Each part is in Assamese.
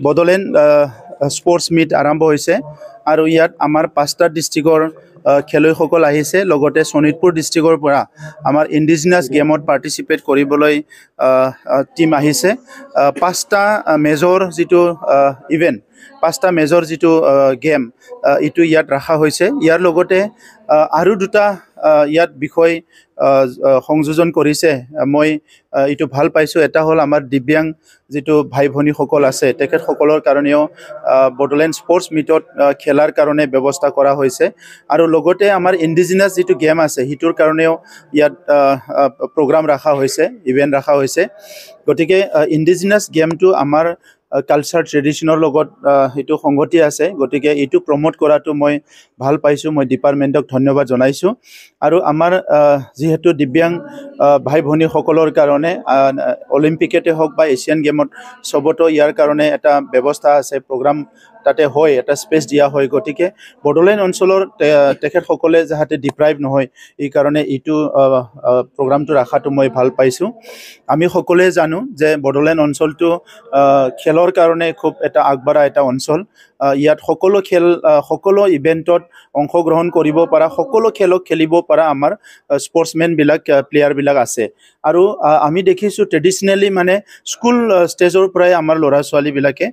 বডোলেণ্ড স্পৰ্টছ মিট আৰম্ভ হৈছে আৰু ইয়াত আমাৰ 5টা ডিষ্ট্ৰিক্টৰ খেলুৱৈসকল আহিছে লগতে শোণিতপুৰ ডিষ্ট্ৰিক্টৰ পৰা আমাৰ ইণ্ডিজিনাছ গেমত পাৰ্টিচিপেট কৰিবলৈ টিম আহিছে 5টা মেজৰ যিটো ইভেন্ট 5টা মেজৰ যিটো গেম ইটো ইয়াত ৰাখা হৈছে ইয়াৰ লগতে আৰু দুটা ইয়াত বিষয় সংযোজন কৰিছে মই ইটো ভাল পাইছো এটা হল আমাৰ দিব্যাং যেটো ভাই ভনী সকল আছে তেখেত সকলৰ কাৰণেও বডোলেণ্ড স্পৰ্টছ মিটত খেলাৰ কাৰণে ব্যৱস্থা কৰা হৈছে আৰু লগতে আমাৰ ইণ্ডিজিনাছ যেটো গেম আছে হিটোৰ কাৰণেও ইয়াত প্ৰগ্ৰাম ৰাখা হৈছে ইভেন্ট ৰাখা হৈছে গতিকে ইণ্ডিজিনাছ গেমটো আমাৰ কালচাৰ ট্ৰেডিশনৰ লগত হেতু সংগতি আছে গতিকে এটো প্ৰমোট কৰাটো মই ভাল পাইছো মই ডিপাৰ্টমেন্টক ধন্যবাদ জনাইছো আৰু আমাৰ যেহেতু দিব্যাং ভাই ভনী সকলৰ কাৰণে অলিম্পিকতে হওক বা এছিয়ান গেমত সবতো ইয়াৰ কাৰণে এটা ব্যৱস্থা আছে প্ৰগ্ৰাম তাতে হয় এটা স্পেচ দিয়া হয় গতিকে বডোলেণ্ড অঞ্চলৰ তেখেত সকলে যাতে ডিপ্ৰাইভ নহয় এই কাৰণে ইটো প্ৰগ্ৰামটো ৰাখাটো মই ভাল পাইছো আমি সকলোৱে জানো যে বডোলেণ্ড অঞ্চলটো খেলৰ কাৰণে খুব এটা আগবঢ়া এটা অঞ্চল ইয়াত সকলো খেল সকলো ইভেন্টত অংশগ্ৰহণ কৰিব পৰা সকলো খেলক খেলিব পৰা আমাৰ স্পৰ্টছমেন বিলাক প্লেয়াৰ বিলাক আছে আৰু আমি দেখিছো ট্ৰেডিশনালি মানে স্কুল ষ্টেজৰ পৰাই আমাৰ ল'ৰা ছোৱালী বিলাকে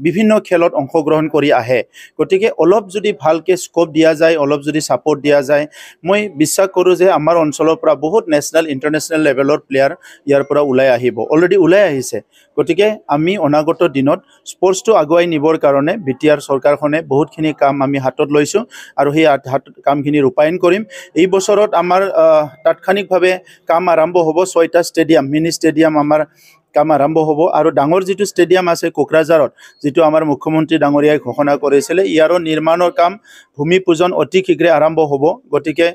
বিভিন্ন খেলত অংশগ্ৰহণ কৰি আহে গতিকে অলপ যদি ভালকে স্কোপ দিয়া যায় অলপ যদি সাপোৰ্ট দিয়া যায় মই বিশ্বাস কৰো যে আমাৰ অঞ্চলৰ পৰা বহুত নেশনাল ইন্টাৰনেশনাল লেভেলৰ প্লেয়াৰ ইয়াৰ পৰা ওলাই আহিব অলৰেডি ওলাই আহিছে গতিকে আমি অনাগত দিনত স্পৰ্টছটো আগুৱাই নিবৰ কাৰণে বিটিআৰ চৰকাৰখনে বহুতখিনি কাম আমি হাতত লৈছো আৰু সেই কামখিনি ৰূপায়ণ কৰিম এই বছৰত আমাৰ তাৎক্ষণিকভাৱে কাম আৰম্ভ হ'ব 6টা ষ্টেডিয়াম মিনি ষ্টেডিয়াম আমাৰ কাম আৰম্ভ হ'ব আৰু ডাঙৰ যেটো ষ্টেডিয়াম আছে কোকৰাঝাৰত যেটো আমাৰ মুখ্যমন্ত্ৰী ডাঙৰীয়াই ঘোষণা কৰিছিল ইয়াৰ নিৰ্মাণৰ কাম ভূমি পূজন অতি শীঘ্ৰে আৰম্ভ হ'ব গতিকে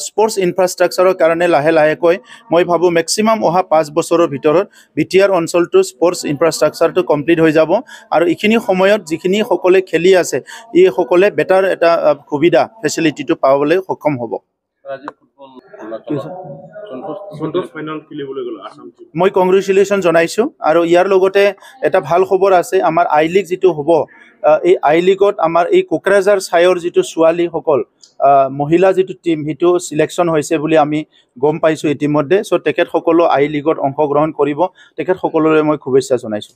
স্পৰ্টছ ইনফ্ৰাষ্ট্ৰাকচাৰৰ কাৰণে লাহে লাহেকৈ মই ভাবো মেক্সিমাম অহা 5 বছৰৰ ভিতৰত বিটিআৰ অঞ্চলটো স্পৰ্টছ ইনফ্ৰাষ্ট্ৰাকচাৰটো কমপ্লিট হৈ যাব আৰু ইখিনি সময়ত যিখিনি সকলে খেলি আছে এই সকলে বেটাৰ এটা সুবিধা ফেসিলিটিটো পাবলৈ সক্ষম হ'ব মই কংগ্ৰেচুলেশ্যন জনাইছো আৰু ইয়াৰ লগতে এটা ভাল খবৰ আছে আমাৰ আই লিগ যেটো হ'ব এই আই লিগত আমাৰ এই কোকৰাঝাৰ সাইৰ যেটো ছোৱালী সকল মহিলা যেটো টিম হিটো সিলেকশন হৈছে বুলি আমি গম পাইছো ইতিমধ্যে সো তেখেত সকলো আই লিগত অংশগ্ৰহণ কৰিব তেখেত সকলৰে মই শুভেচ্ছা জনাইছো